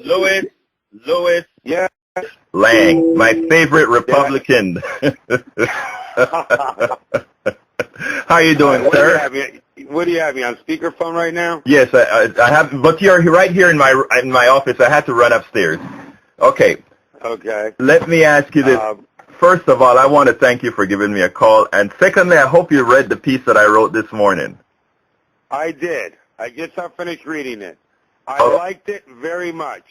Louis Yeah. Lang, my favorite Republican. How you doing, sir? What do you have me on speakerphone right now? Yes, I have, but you're right here in my office. I had to run upstairs. Okay. Okay. Let me ask you this. First of all, I want to thank you for giving me a call, and secondly, I hope you read the piece that I wrote this morning. I did. I just got finished reading it. I liked it very much.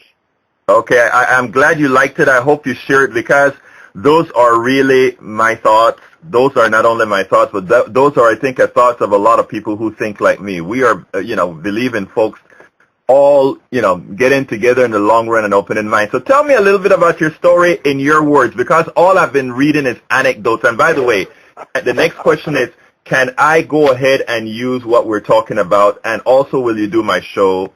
Okay, I'm glad you liked it. I hope you share it because those are really my thoughts. Those are not only my thoughts, but those are, I think, the thoughts of a lot of people who think like me. We are, believe in folks all, getting together in the long run and open in mind. So tell me a little bit about your story in your words, because all I've been reading is anecdotes. And by the way, the next question is, can I go ahead and use what we're talking about? And also, will you do my show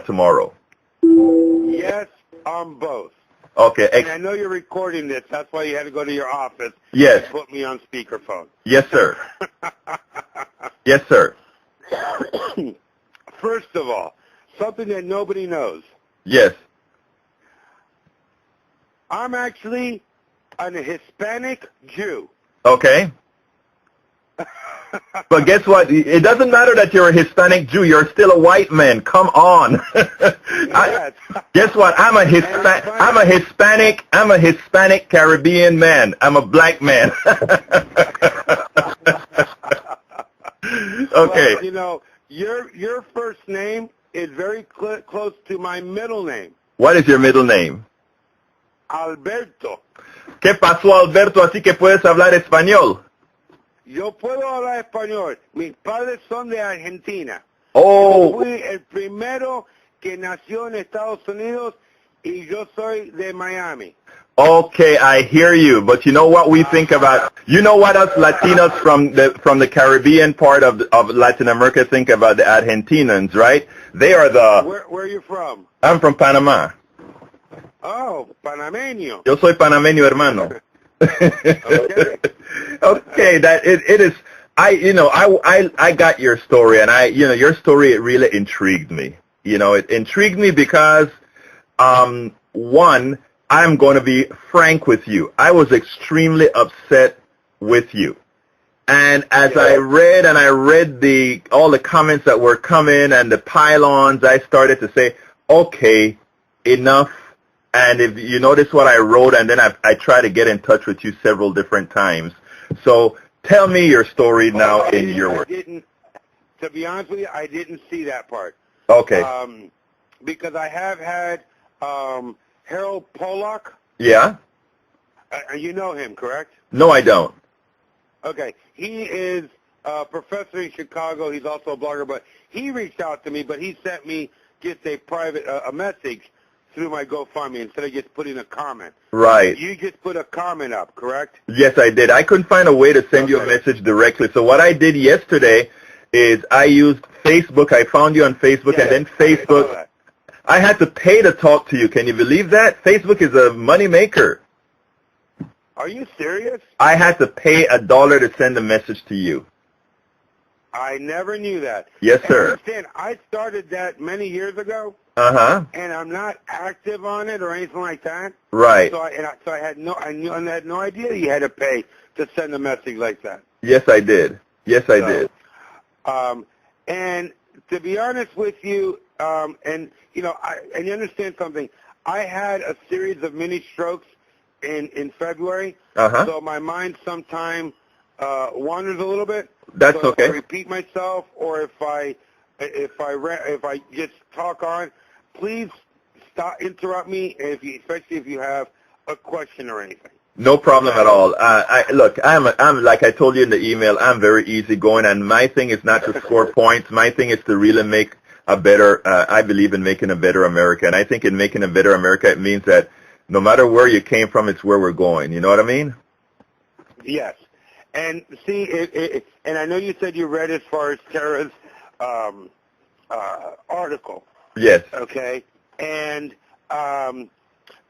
tomorrow? Yes, on both. Okay. And I know you're recording this. That's why you had to go to your office. Yes. And put me on speakerphone. Yes, sir. Yes, sir. First of all, something that nobody knows. Yes. I'm actually a Hispanic Jew. Okay. But guess what? It doesn't matter that you're a Hispanic Jew. You're still a white man. Come on. Yes. Guess what? I'm a Hispanic Caribbean man. I'm a black man. Okay. Well, your first name is very close to my middle name. What is your middle name? Alberto. ¿Qué pasó, Alberto? Así que puedes hablar español. Yo puedo hablar español. Mis padres son de Argentina. Oh. Yo fui el primero que nació en Estados Unidos y yo soy de Miami. Okay, I hear you, but you know what we think about? You know what us Latinos from the Caribbean part of Latin America think about the Argentinians, right? They are the. Where are you from? I'm from Panama. Oh, panameño. Yo soy panameño, hermano. Okay. Okay, that it is. I got your story, and your story, it really intrigued me. It intrigued me because, one, I'm going to be frank with you. I was extremely upset with you. And as I read all the comments that were coming and the pylons, I started to say, okay, enough. And if you notice what I wrote, and then I tried to get in touch with you several different times. So tell me your story now in your words. To be honest with you, I didn't see that part. Okay. Because I have had Harold Pollock. Yeah? You know him, correct? No, I don't. Okay. He is a professor in Chicago. He's also a blogger, but he reached out to me, but he sent me just a private a message through my GoFundMe instead of just putting a comment. Right. You just put a comment up, correct? Yes, I did. I couldn't find a way to send you a message directly. So what I did yesterday is I used Facebook. I found you on Facebook, and then Facebook. I had to pay to talk to you. Can you believe that? Facebook is a money maker. Are you serious? I had to pay $1 to send a message to you. I never knew that. Yes, sir. Understand, I started that many years ago. Uh-huh. And I'm not active on it or anything like that. Right. So I had no idea you had to pay to send a message like that. Yes, I did. Yes, I did. And to be honest with you, and you understand something. I had a series of mini strokes in February. Uh-huh. So my mind sometimes wanders a little bit. That's so okay. If I repeat myself, or if I just talk on, please interrupt me, especially if you have a question or anything. No problem at all. Look, I'm like I told you in the email, I'm very easygoing, and my thing is not to score points. My thing is to really make a better. I believe in making a better America, and I think in making a better America, it means that no matter where you came from, it's where we're going. You know what I mean? Yes. And see, and I know you said you read as far as Tara's article. Yes. Okay. And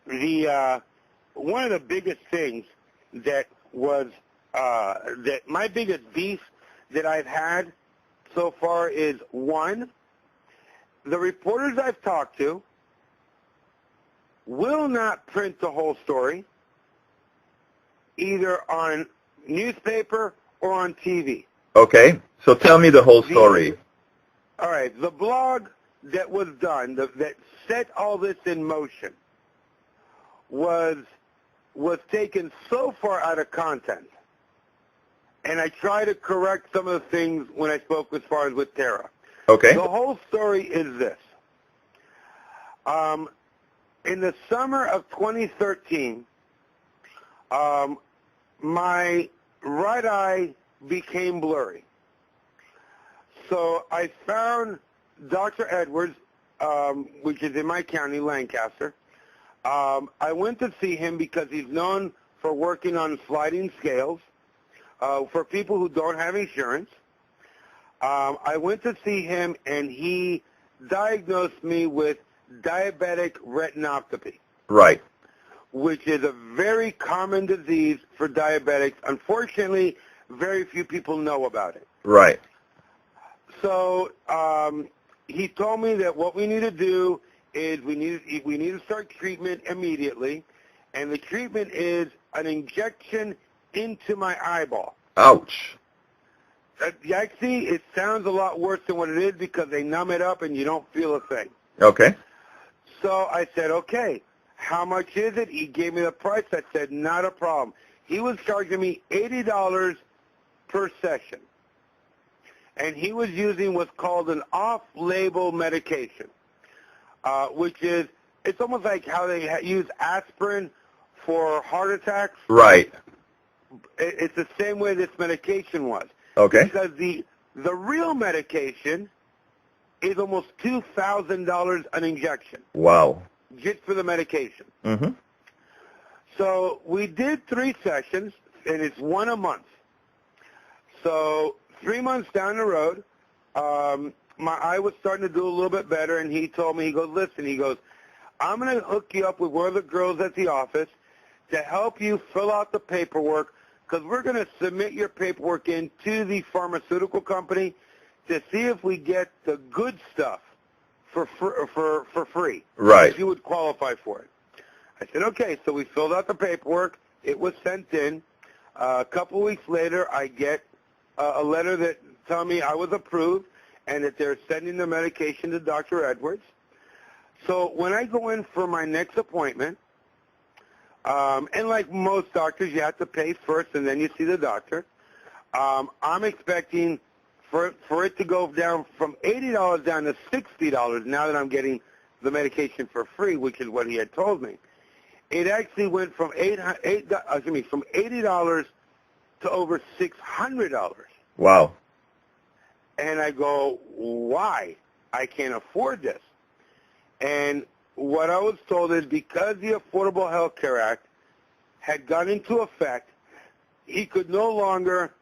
the one of the biggest things that was that my biggest beef that I've had so far is, one, the reporters I've talked to will not print the whole story, either on newspaper or on TV. Okay, so tell me the whole story. All right, the blog that was done, that set all this in motion, was taken so far out of content. And I try to correct some of the things when I spoke as far as with Tara. Okay. The whole story is this. In the summer of 2013, my right eye became blurry. So I found Dr. Edwards, which is in my county, Lancaster. I went to see him because he's known for working on sliding scales for people who don't have insurance. I went to see him, and he diagnosed me with diabetic retinopathy. Right. Which is a very common disease for diabetics. Unfortunately, very few people know about it. Right. So he told me that what we need to do is we need to start treatment immediately, and the treatment is an injection into my eyeball. Ouch. Actually, it sounds a lot worse than what it is because they numb it up and you don't feel a thing. Okay. So I said, okay, how much is it? He gave me the price. I said, not a problem. He was charging me $80 per session. And he was using what's called an off-label medication, which is, it's almost like how they use aspirin for heart attacks. Right. It's the same way this medication was. Okay. Because the real medication is almost $2,000 an injection. Wow. Just for the medication. Mm-hmm. So we did 3 sessions, and it's 1 a month. So 3 months down the road, my eye was starting to do a little bit better, and he told me, he goes, listen, he goes, I'm going to hook you up with one of the girls at the office to help you fill out the paperwork, because we're going to submit your paperwork in to the pharmaceutical company to see if we get the good stuff for free. Right. If you would qualify for it. I said, okay. So we filled out the paperwork. It was sent in. A couple of weeks later, I get a letter that tells me I was approved and that they're sending the medication to Dr. Edwards. So when I go in for my next appointment, and like most doctors, you have to pay first and then you see the doctor. I'm expecting for it to go down from $80 down to $60 now that I'm getting the medication for free, which is what he had told me. It actually went from from $80 to over $600. Wow. And I go, why? I can't afford this. And what I was told is because the Affordable Health Care Act had gone into effect, he could no longer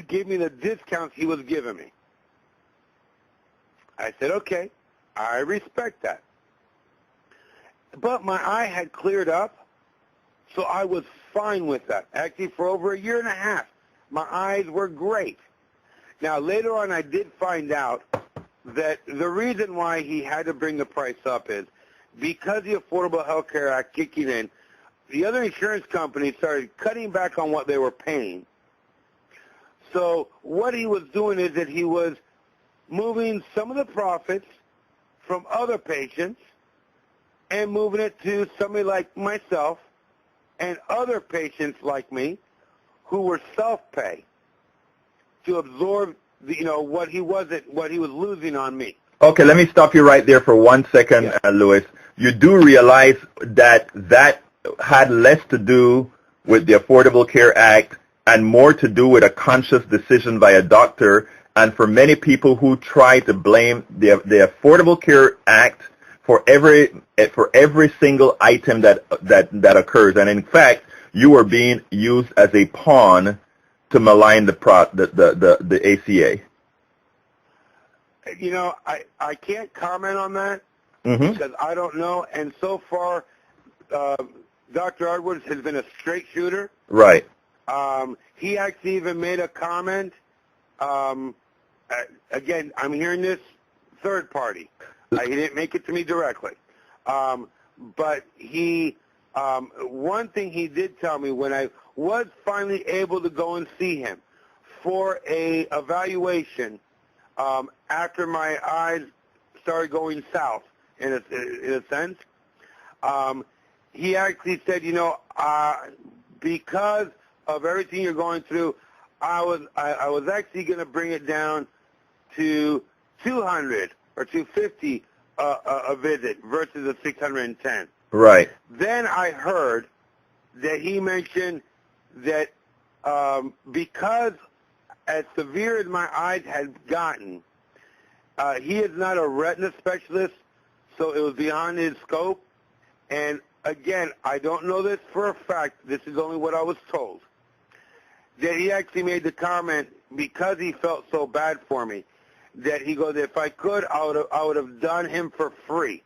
give me the discounts he was giving me. I said, okay, I respect that. But my eye had cleared up, so I was fine with that. Actually, for over 1.5 years, my eyes were great. Now, later on, I did find out that the reason why he had to bring the price up is because the Affordable Health Care Act kicking in, the other insurance companies started cutting back on what they were paying. So what he was doing is that he was moving some of the profits from other patients and moving it to somebody like myself and other patients like me who were self-pay to absorb what he was losing on me. Okay, let me stop you right there for 1 second, Yeah. Louis. You do realize that had less to do with the Affordable Care Act and more to do with a conscious decision by a doctor. And for many people who try to blame the Affordable Care Act for every single item that occurs, and in fact, you are being used as a pawn to malign the ACA. I can't comment on that Mm-hmm. because I don't know. And so far, Dr. Edwards has been a straight shooter. Right. He actually even made a comment. Again, I'm hearing this third party. He didn't make it to me directly. but one thing he did tell me when I was finally able to go and see him for a evaluation after my eyes started going south, in a sense, he actually said, because of everything you're going through, I was actually going to bring it down to 200 or 250 a visit versus a 610. Right. Then I heard that he mentioned that because as severe as my eyes had gotten, he is not a retina specialist, so it was beyond his scope. And again, I don't know this for a fact. This is only what I was told. That he actually made the comment because he felt so bad for me, that he goes, if I could, I would have done him for free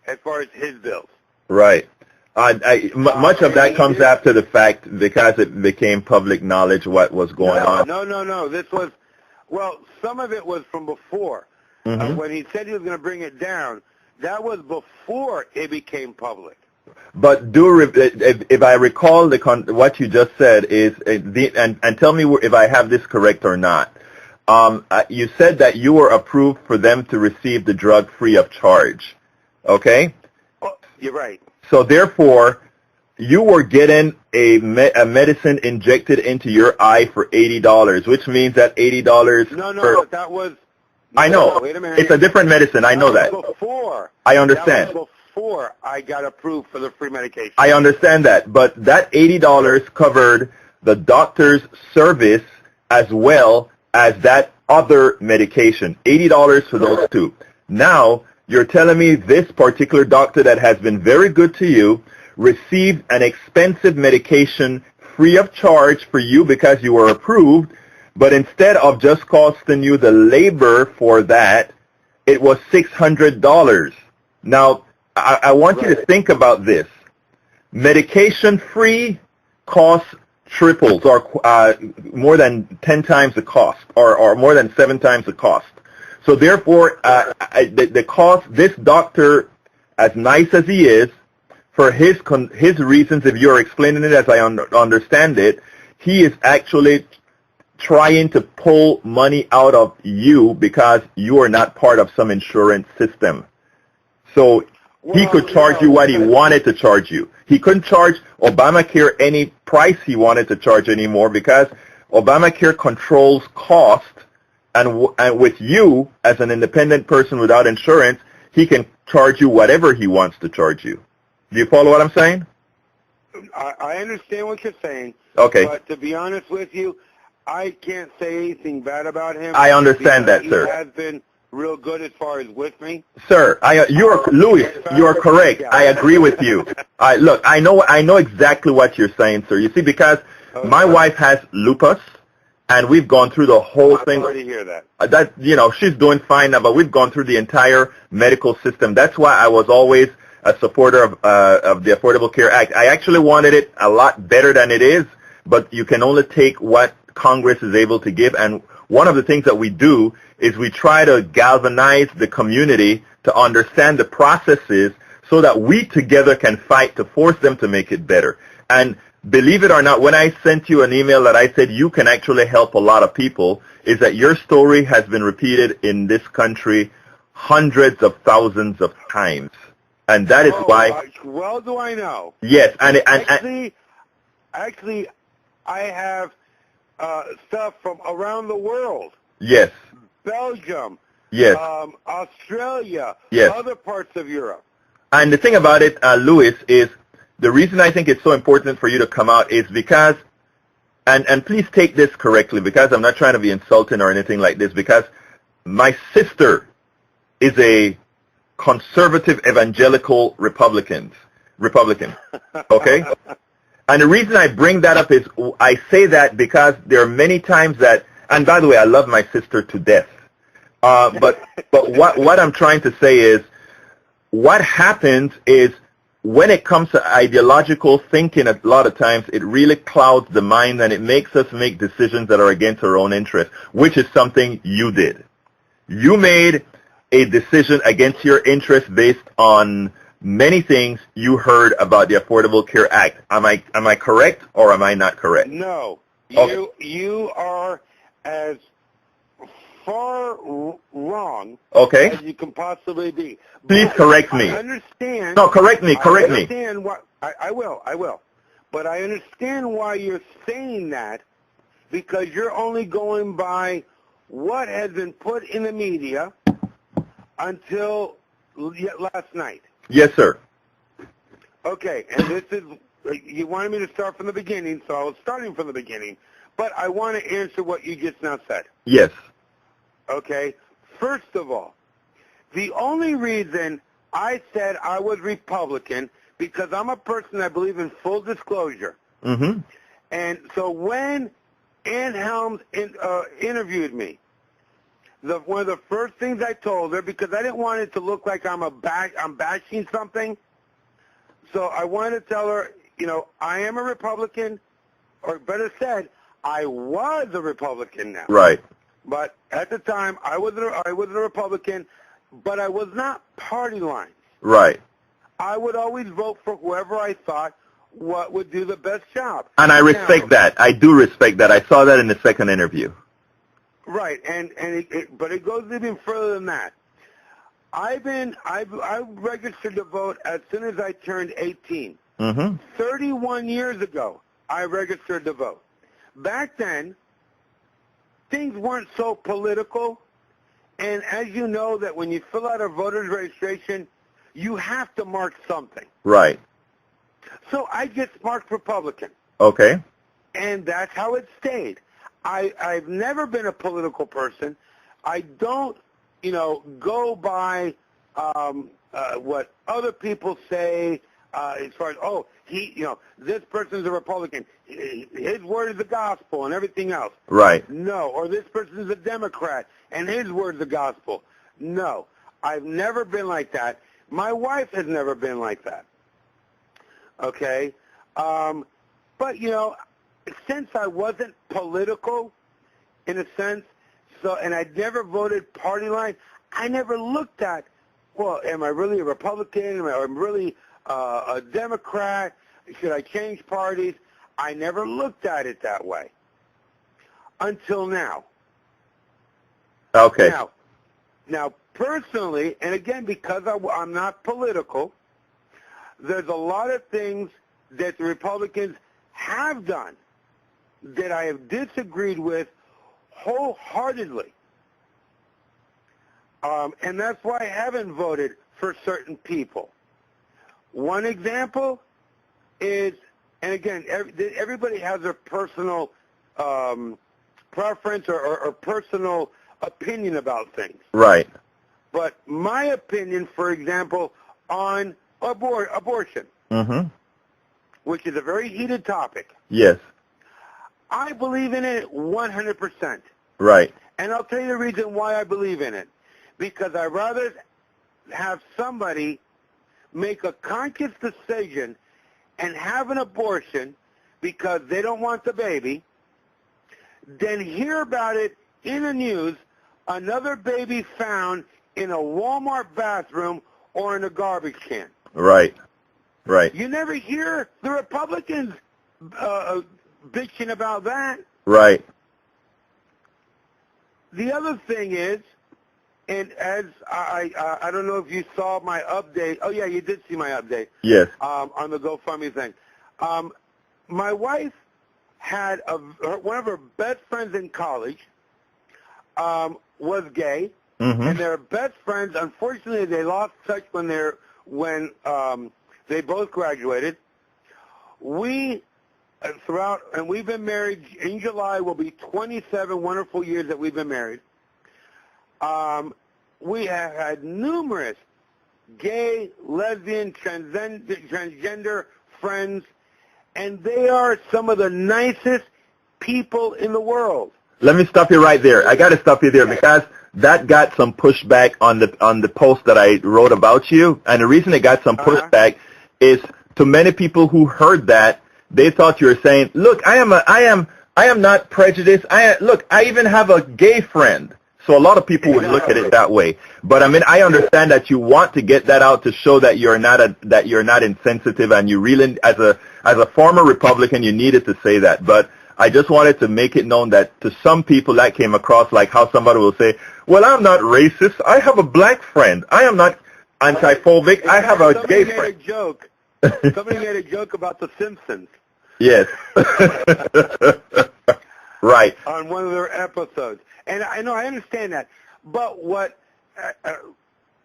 as far as his bills. Right. Much of that comes after the fact because it became public knowledge what was going on. No. This was, some of it was from before. Mm-hmm. When he said he was going to bring it down, that was before it became public. But if I recall what you just said is, and tell me if I have this correct or not. You said that you were approved for them to receive the drug free of charge. Okay? Oh, you're right. So therefore, you were getting a medicine injected into your eye for $80, which means that $80. No, that was. I know. Wait a minute. It's a different medicine. I know that. Before. I understand. That was before I got approved for the free medication. I understand that, but that $80 covered the doctor's service as well as that other medication. $80 for those two. Now, you're telling me this particular doctor that has been very good to you received an expensive medication free of charge for you because you were approved, but instead of just costing you the labor for that, it was $600. Now, I want you to think about this. Medication free costs triples or more than 10 times the cost or more than 7 times the cost. So therefore, the cost, this doctor, as nice as he is, for his reasons, if you're explaining it as I understand it, he is actually trying to pull money out of you because you are not part of some insurance system. So he could charge you what he wanted to charge you. He couldn't charge Obamacare any price he wanted to charge anymore because Obamacare controls cost, and with you as an independent person without insurance, he can charge you whatever he wants to charge you. Do you follow what I'm saying? I understand what you're saying. Okay. But to be honest with you, I can't say anything bad about him. I understand that, sir. He has been real good as far as with me. Sir, Louis, you're correct. I agree with you. Look, I know exactly what you're saying, sir. You see, because my wife has lupus, and we've gone through the whole thing. I'm sorry to hear that. She's doing fine now, but we've gone through the entire medical system. That's why I was always a supporter of the Affordable Care Act. I actually wanted it a lot better than it is, but you can only take what Congress is able to give, and one of the things that we do is we try to galvanize the community to understand the processes so that we together can fight to force them to make it better. And believe it or not, when I sent you an email that I said you can actually help a lot of people, is that your story has been repeated in this country hundreds of thousands of times. And that is why... Well, do I know. Yes. Actually, I have stuff from around the world. Yes. Belgium. Yes. Australia. Yes. Other parts of Europe. And the thing about it, Louis, is the reason I think it's so important for you to come out is because, and please take this correctly, because I'm not trying to be insulting or anything like this, because my sister is a conservative evangelical Republican, okay? And the reason I bring that up is I say that because there are many times that, and by the way, I love my sister to death. But what I'm trying to say is what happens is when it comes to ideological thinking, a lot of times it really clouds the mind and it makes us make decisions that are against our own interests, which is something you did. You made a decision against your interest based on many things you heard about the Affordable Care Act. Am I correct or am I not correct? No. Okay. You are as far wrong Okay. as you can possibly be. Please correct me. I understand. No, correct me. I understand why. I will. But I understand why you're saying that, because you're only going by what has been put in the media until last night. Yes, sir. Okay, and this is, you wanted me to start from the beginning, so I was starting from the beginning, but I want to answer what you just now said. Yes. Okay, first of all, the only reason I said I was Republican, because I'm a person that believes in full disclosure. Mm-hmm. And so when Ann Helms interviewed me, one of the first things I told her, because I didn't want it to look like I'm bashing something, so I wanted to tell her, I am a Republican, or better said, I was a Republican now. Right. But at the time, I was a Republican, but I was not party line. Right. I would always vote for whoever I thought what would do the best job. And I respect that. I do respect that. I saw that in the second interview. Right, but it goes even further than that. I registered to vote as soon as I turned 18. Mm-hmm. 31 years ago, I registered to vote. Back then, things weren't so political, and as you know, that when you fill out a voter's registration, you have to mark something. Right. So I just marked Republican. Okay. And that's how it stayed. I've never been a political person. I don't, go by what other people say as far as, this person's a Republican. His word is the gospel and everything else. Right. No. Or this person's a Democrat and his word is the gospel. No. I've never been like that. My wife has never been like that. Okay? But, since I wasn't political, in a sense, and I never voted party line, I never looked at, well, am I really a Republican? Am I really a Democrat? Should I change parties? I never looked at it that way until now. Okay. Now, personally, and again, because I'm not political, there's a lot of things that the Republicans have done that I have disagreed with wholeheartedly. And that's why I haven't voted for certain people. One example is, and again, everybody has their personal preference or personal opinion about things. Right. But my opinion, for example, on abortion, mm-hmm. which is a very heated topic. Yes. I believe in it 100%. Right. And I'll tell you the reason why I believe in it. Because I'd rather have somebody make a conscious decision and have an abortion because they don't want the baby than hear about it in the news, another baby found in a Walmart bathroom or in a garbage can. Right. Right. You never hear the Republicans bitching about that. Right. The other thing is, and as I don't know if you saw my update. Oh, yeah, you did see my update. Yes. On the GoFundMe thing. My wife had one of her best friends in college was gay, mm-hmm. and their best friends, unfortunately, they lost touch when they both graduated. We and we've been married. In July will be 27 wonderful years that we've been married. We have had numerous gay, lesbian, transgender friends, and they are some of the nicest people in the world. Let me stop you right there. I got to stop you there because that got some pushback on the post that I wrote about you, and the reason it got some pushback is to many people who heard that, they thought you were saying, "Look, I am not prejudiced. I even have a gay friend." So a lot of people would look at it that way. But I mean, I understand that you want to get that out to show that you're not insensitive, and you really, as a former Republican, you needed to say that. But I just wanted to make it known that to some people that came across like how somebody will say, well, I'm not racist. I have a black friend. I am not anti-phobic. I have a gay friend. Somebody made a joke about The Simpsons. Yes. Right. On one of their episodes. And I know, I understand that. But what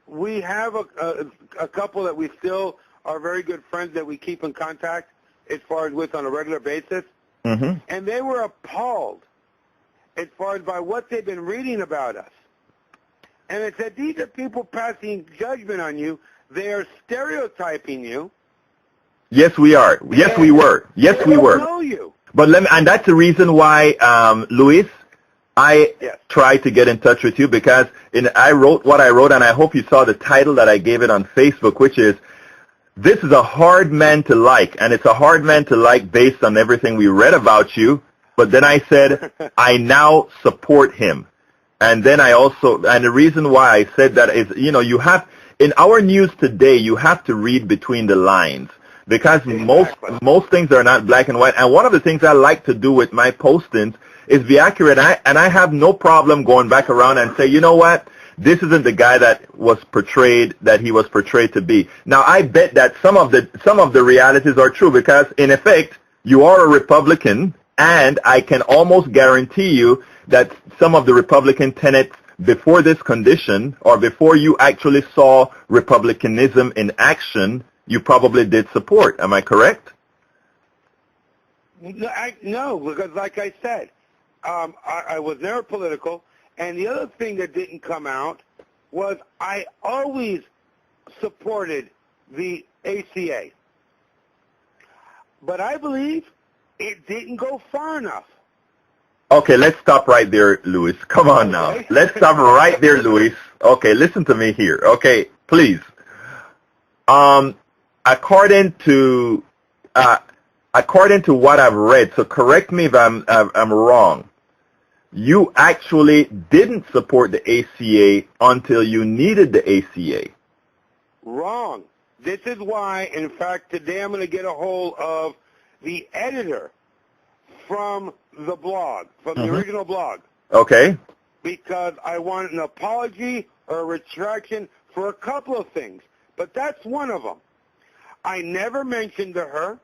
we have a couple that we still are very good friends that we keep in contact as far as with on a regular basis. Mm-hmm. And they were appalled as far as by what they've been reading about us. And it said, these are people passing judgment on you. They are stereotyping you. Yes, we are. Yes, we were. Yes, we were. They don't know you. But and that's the reason why, Luis, I tried to get in touch with you, because I wrote what I wrote, and I hope you saw the title that I gave it on Facebook, which is, "This is a hard man to like," and it's a hard man to like based on everything we read about you. But then I said, I now support him. And then and the reason why I said that is, you have, in our news today, you have to read between the lines, because most things are not black and white. And one of the things I like to do with my postings is be accurate. And I have no problem going back around and say, you know what? This isn't the guy that he was portrayed to be. Now, I bet that some of the realities are true, because in effect, you are a Republican, and I can almost guarantee you that some of the Republican tenets before this condition, or before you actually saw Republicanism in action, you probably did support. Am I correct? No, because like I said, I was never political. And the other thing that didn't come out was I always supported the ACA. But I believe it didn't go far enough. Okay, let's stop right there, Luis. Come on now. Okay. Let's stop right there, Luis. Okay, listen to me here. Okay, please. According to what I've read, so correct me if I'm wrong, you actually didn't support the ACA until you needed the ACA. Wrong. This is why, in fact, today I'm going to get a hold of the editor from the blog, from the original blog. Okay. Because I want an apology or a retraction for a couple of things. But that's one of them. I never mentioned to her,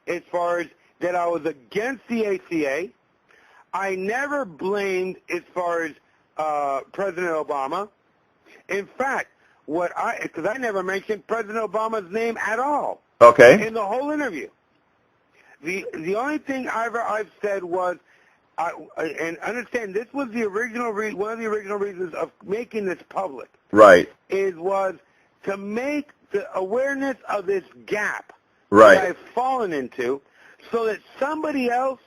as far as that I was against the ACA. I never blamed as far as President Obama. In fact, because I never mentioned President Obama's name at all. Okay. In the whole interview. The only thing I've said was, and understand, this was the original one of the original reasons of making this public. Right. Was to make the awareness of this gap right. that I've fallen into, so that somebody else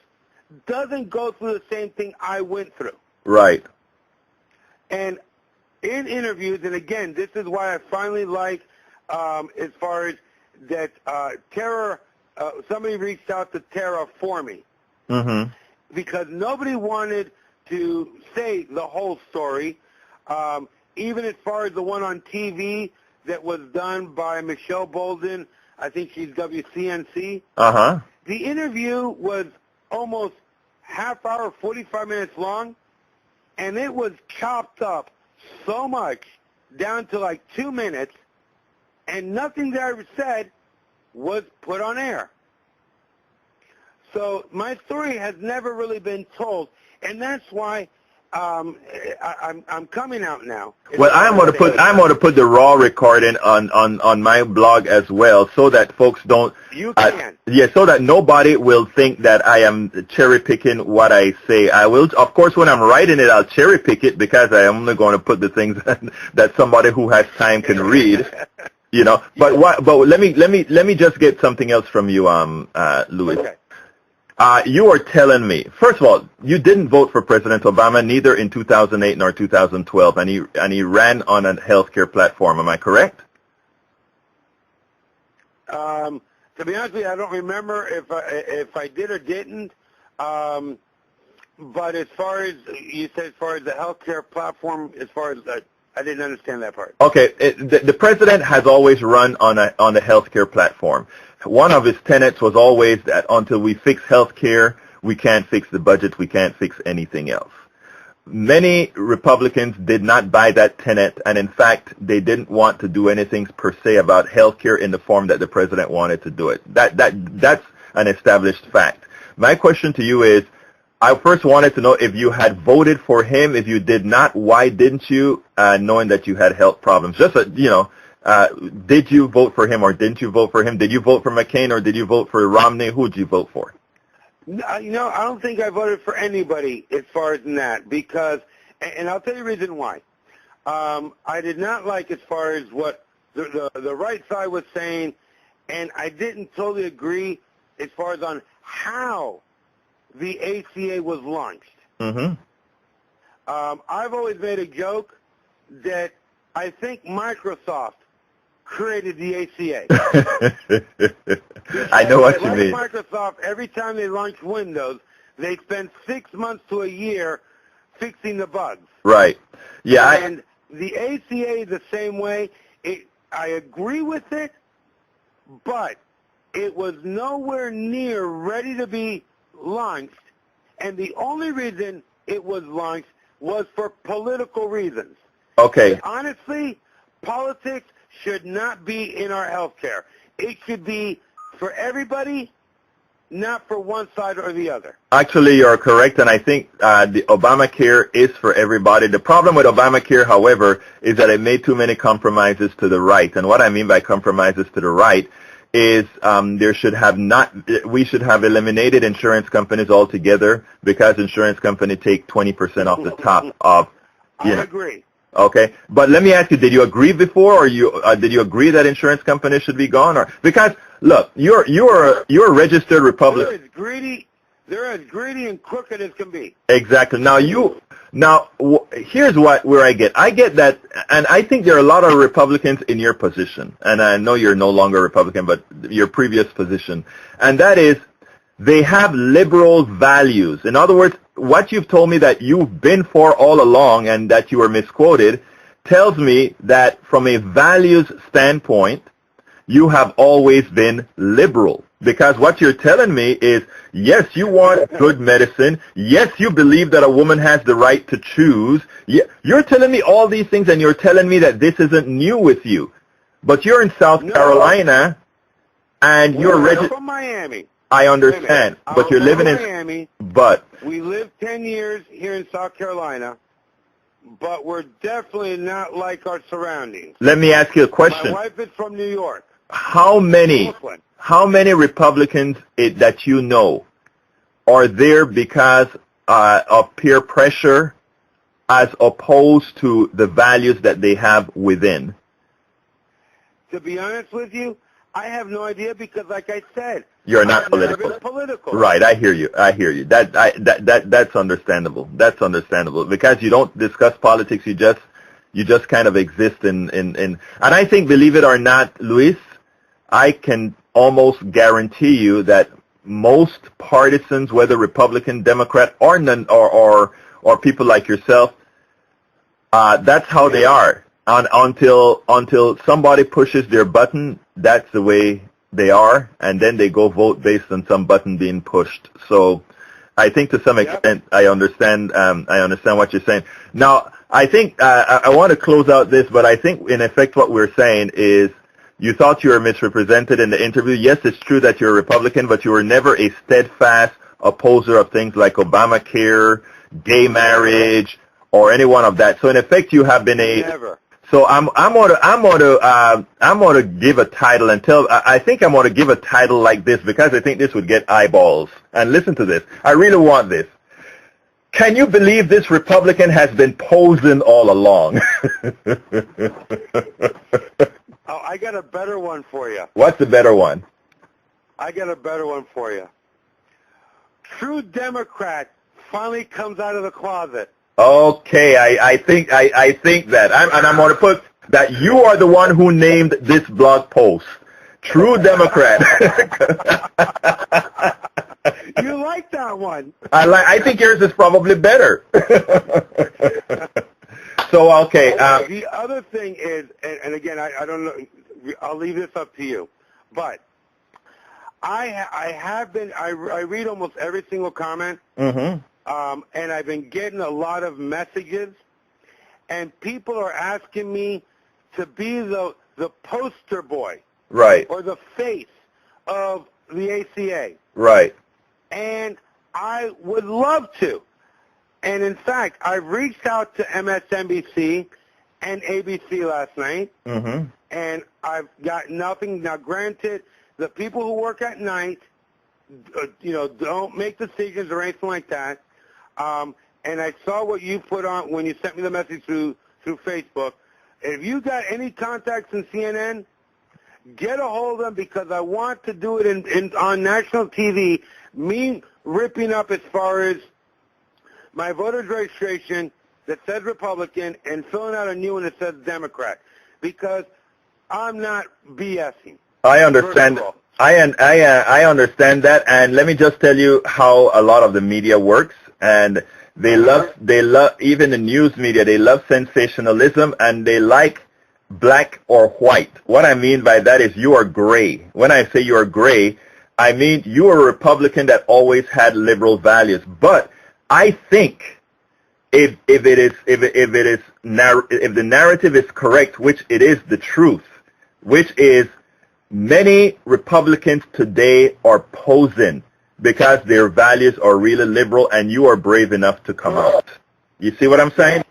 doesn't go through the same thing I went through. Right. And in interviews, and again, this is why I finally like, as far as that Tara, somebody reached out to Tara for me. Mm-hmm. Because nobody wanted to say the whole story, even as far as the one on TV that was done by Michelle Bolden. I think she's WCNC. Uh-huh. The interview was almost half hour, 45 minutes long, and it was chopped up so much down to like 2 minutes, and nothing that I said was put on air. So my story has never really been told, and that's why I'm coming out now. Well, I'm going to put the raw recording on my blog as well, so that folks don't. You can. So that nobody will think that I am cherry picking what I say. I will, of course, when I'm writing it, I'll cherry pick it, because I am only going to put the things that somebody who has time can read. But let me just get something else from you, Louis. Okay. You are telling me, first of all, you didn't vote for President Obama, neither in 2008 nor 2012, and he ran on a healthcare platform. Am I correct? To be honest with you, I don't remember if I did or didn't. But as far as you said, as far as the healthcare platform, as far as I didn't understand that part. Okay, the president has always run on a healthcare platform. One of his tenets was always that until we fix healthcare, we can't fix the budget, we can't fix anything else. Many Republicans did not buy that tenet, and in fact, they didn't want to do anything per se about healthcare in the form that the president wanted to do it. That's an established fact. My question to you is, I first wanted to know if you had voted for him. If you did not, why didn't you, knowing that you had health problems? Just, did you vote for him or didn't you vote for him? Did you vote for McCain or did you vote for Romney? Who did you vote for? No, I don't think I voted for anybody as far as that because, and I'll tell you the reason why. I did not like as far as what the right side was saying, and I didn't totally agree as far as on how the ACA was launched. Mm-hmm. I've always made a joke that I think Microsoft created the ACA. I know what you mean. Microsoft, every time they launch Windows, they spend 6 months to a year fixing the bugs. Right. Yeah. And the ACA the same way. I agree with it, but it was nowhere near ready to be launched, and the only reason it was launched was for political reasons. Okay. And honestly, politics should not be in our health care. It should be for everybody, not for one side or the other. Actually, you're correct, and I think the Obamacare is for everybody. The problem with Obamacare, however, is that it made too many compromises to the right. And what I mean by compromises to the right is we should have eliminated insurance companies altogether because insurance companies take 20% off the top of, I agree. Okay, but let me ask you: did you agree before, or did you agree that insurance companies should be gone? Or because look, you're a registered Republican. They're as greedy and crooked as can be. Exactly. Here's where I get that, and I think there are a lot of Republicans in your position, and I know you're no longer a Republican, but your previous position, and that is they have liberal values. In other words, what you've told me that you've been for all along and that you were misquoted tells me that from a values standpoint, you have always been liberal. Because what you're telling me is, yes, you want good medicine. Yes, you believe that a woman has the right to choose. You're telling me all these things, and you're telling me that this isn't new with you. But you're in South Carolina, and you're from Miami. I understand, but you're living in Miami. But we lived 10 years here in South Carolina, but we're definitely not like our surroundings. Let me ask you a question. My wife is from New York. How many Republicans that you know are there because of peer pressure as opposed to the values that they have within? To be honest with you, I have no idea because, like I said, you're not I've political. never been political. Right, I hear you. That's understandable. That's understandable because you don't discuss politics. You just kind of exist in. And I think, believe it or not, Luis, I can almost guarantee you that most partisans, whether Republican, Democrat, or none, or people like yourself, that's how they are. Until somebody pushes their button, that's the way they are, and then they go vote based on some button being pushed. So I think to some extent I understand what you're saying. Now, I think I want to close out this, but I think in effect what we're saying is you thought you were misrepresented in the interview. Yes, it's true that you're a Republican, but you were never a steadfast opposer of things like Obamacare, gay marriage, or any one of that. So in effect, you have been Never. So I'm gonna give a title I think I'm gonna give a title like this because I think this would get eyeballs. And listen to this. I really want this. Can you believe this Republican has been posing all along? Oh, I got a better one for you. What's the better one? I got a better one for you. True Democrat finally comes out of the closet. Okay, I think that, I'm going to put that you are the one who named this blog post. True Democrat. You like that one. I think yours is probably better. So, okay. The other thing is, and again, I don't know, I'll leave this up to you, but I read almost every single comment, and I've been getting a lot of messages, and people are asking me to be the poster boy, right, or the face of the ACA, right, and I would love to. And in fact, I reached out to MSNBC and ABC last night, and I've got nothing. Now, granted, the people who work at night, don't make decisions or anything like that. And I saw what you put on when you sent me the message through Facebook. If you got any contacts in CNN, get a hold of them, because I want to do it on national TV, me ripping up as far as my voter's registration that says Republican and filling out a new one that says Democrat, because I'm not BSing. I understand. I understand that, and let me just tell you how a lot of the media works. And they love even the news media. They love sensationalism, and they like black or white. What I mean by that is you are gray. When I say you are gray, I mean you are a Republican that always had liberal values. But I think if the narrative is correct, which it is the truth, which is many Republicans today are posing because their values are really liberal, and you are brave enough to come out. You see what I'm saying?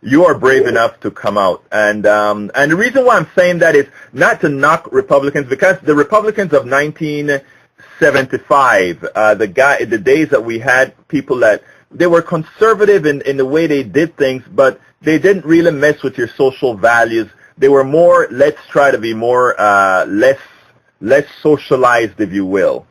You are brave enough to come out. And the reason why I'm saying that is not to knock Republicans, because the Republicans of 1975, the days that we had people that they were conservative in the way they did things, but they didn't really mess with your social values. They were more, let's try to be more less socialized, if you will.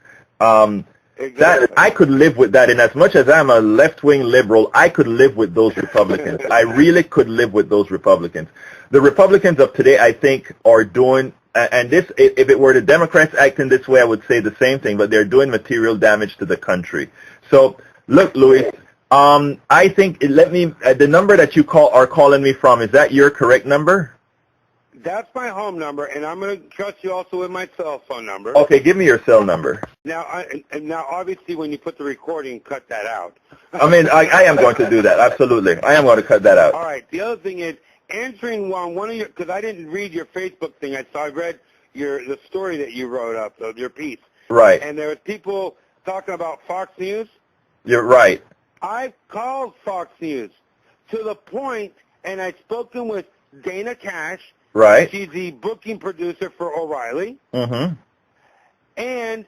That I could live with that, and as much as I'm a left-wing liberal, I could live with those Republicans. I really could live with those Republicans. The Republicans of today, I think, are doing, and this, if it were the Democrats acting this way, I would say the same thing, but they're doing material damage to the country. So, look, Louis, I think, the number that you are calling me from, is that your correct number? That's my home number, and I'm going to trust you also with my cell phone number. Okay, give me your cell number. Now, now, obviously, when you put the recording, cut that out. I mean, I am going to do that, absolutely. I am going to cut that out. All right. The other thing is, answering one of your, because I didn't read your Facebook thing. I read the story that you wrote up, your piece. Right. And there was people talking about Fox News. You're right. I called Fox News to the point, and I've spoken with Dana Cash. Right. She's the booking producer for O'Reilly. Mm-hmm. And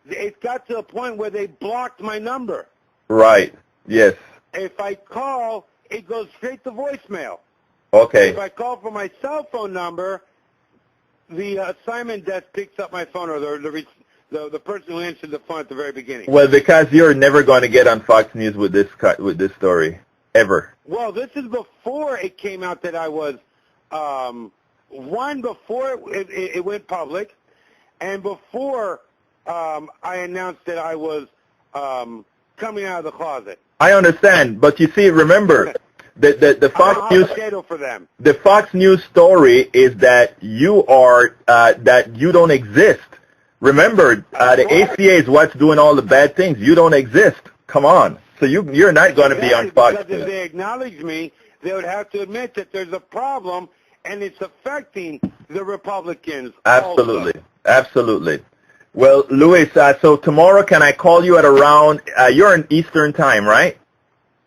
it got to a point where they blocked my number. Right. Yes. If I call, it goes straight to voicemail. Okay. If I call from my cell phone number, the assignment desk picks up my phone, or the person who answered the phone at the very beginning. Well, because you're never going to get on Fox News with this story, ever. Well, this is before it came out that I was before it went public, and before I announced that I was coming out of the closet. I understand, but you see, remember, the Fox News for them. The Fox News story is that you are that you don't exist. Remember, the ACA is what's doing all the bad things. You don't exist. Come on. So you're not going to be on Fox News. Because if they acknowledge me, they would have to admit that there's a problem, and it's affecting the Republicans. Absolutely. Also. Absolutely. Well, Luis, so tomorrow, can I call you at around, you're in Eastern time, right?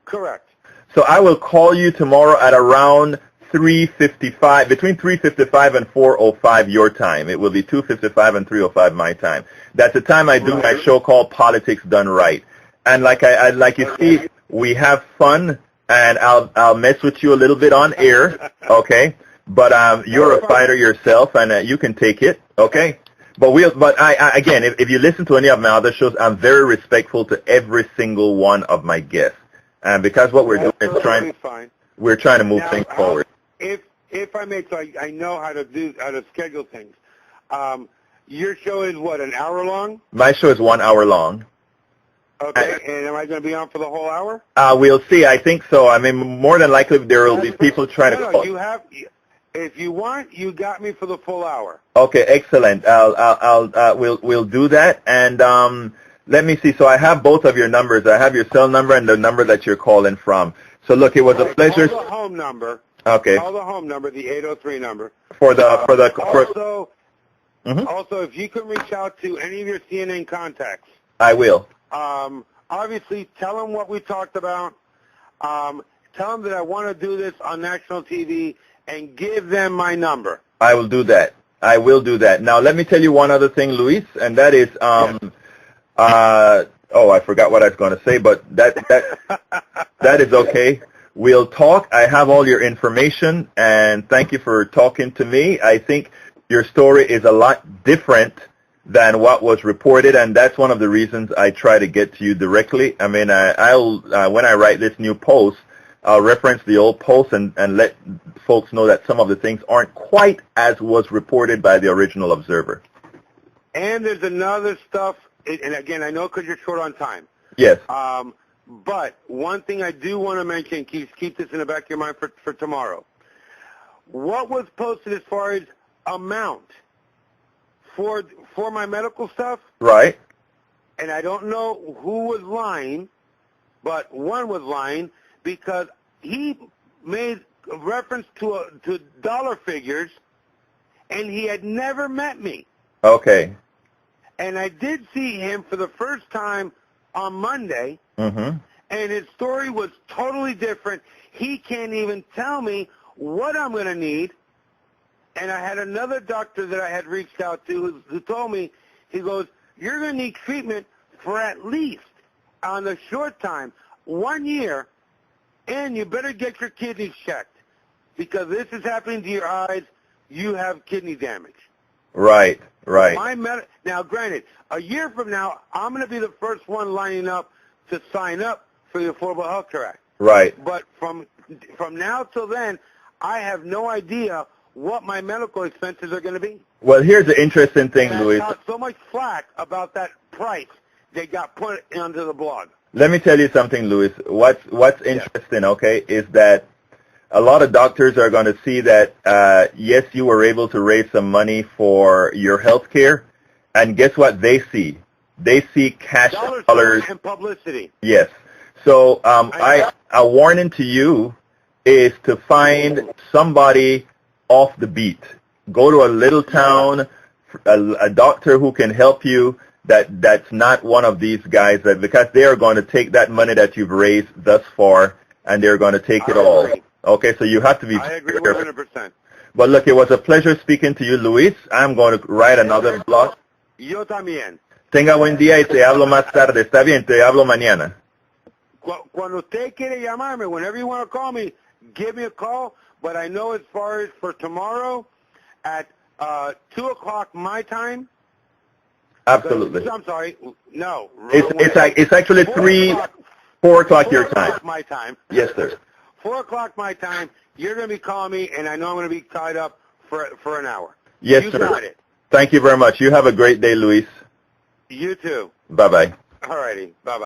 Correct. So I will call you tomorrow at around 3:55, between 3:55 and 4:05 your time. It will be 2:55 and 3:05 my time. That's the time I do my show called Politics Done Right. And like you see, we have fun, and I'll mess with you a little bit on air, okay? But you're a fighter yourself, and you can take it, okay? But I again, if you listen to any of my other shows, I'm very respectful to every single one of my guests, and because what we're doing is we're trying to move things forward. If I may, so I know how to schedule things. Your show is what, an hour long? My show is 1 hour long. Okay, and am I going to be on for the whole hour? We'll see. I think so. I mean, more than likely there will be people trying to call. You have. If you want, you got me for the full hour. Okay, excellent. We'll do that. And let me see. So I have both of your numbers. I have your cell number and the number that you're calling from. So look, it was a pleasure. Call the home number. Okay. Call the home number, the 803 number. Also, if you can reach out to any of your CNN contacts. I will. Obviously, tell them what we talked about. Tell them that I want to do this on national TV, and give them my number. I will do that. I will do that. Now, let me tell you one other thing, Luis, and that is, I forgot what I was going to say, but that is okay. We'll talk. I have all your information, and thank you for talking to me. I think your story is a lot different than what was reported, and that's one of the reasons I try to get to you directly. I mean, I'll when I write this new post, I'll reference the old post and let folks know that some of the things aren't quite as was reported by the original Observer. And there's another stuff, and again, I know because you're short on time. Yes. But one thing I do want to mention, keep this in the back of your mind for tomorrow. What was posted as far as amount for my medical stuff? Right. And I don't know who was lying, but one was lying because he made reference to dollar figures, and he had never met me. Okay. And I did see him for the first time on Monday, mm-hmm. and his story was totally different. He can't even tell me what I'm going to need. And I had another doctor that I had reached out to who told me, he goes, you're going to need treatment for at least, on the short time, 1 year, and you better get your kidneys checked because this is happening to your eyes. You have kidney damage. Right, right. Now, granted, a year from now, I'm going to be the first one lining up to sign up for the Affordable Health Care Act. Right. But from now till then, I have no idea what my medical expenses are going to be. Well, here's the interesting thing, and Luis. I got so much flack about that price they got put onto the blog. Let me tell you something, Luis. What's interesting, okay, is that a lot of doctors are going to see that, yes, you were able to raise some money for your health care, and guess what they see? They see cash dollars and publicity. Yes. So a warning to you is to find somebody off the beat. Go to a little town, a doctor who can help you. That's not one of these guys, because they are going to take that money that you've raised thus far, and they're going to take it all. Okay, so you have to be I agree 100%. But look, it was a pleasure speaking to you, Luis. I'm going to write another blog. Yo también. Tenga buen día y te hablo más tarde. Está bien, te hablo mañana. Cuando usted quiere llamarme, whenever you want to call me, give me a call. But I know as far as for tomorrow at 2 o'clock my time. Absolutely. I'm sorry. No. It's actually 4 o'clock your time. My time. Yes, sir. 4 o'clock my time. You're going to be calling me, and I know I'm going to be tied up for an hour. Yes, you sir. Got it. Thank you very much. You have a great day, Luis. You too. Bye-bye. All righty. Bye-bye.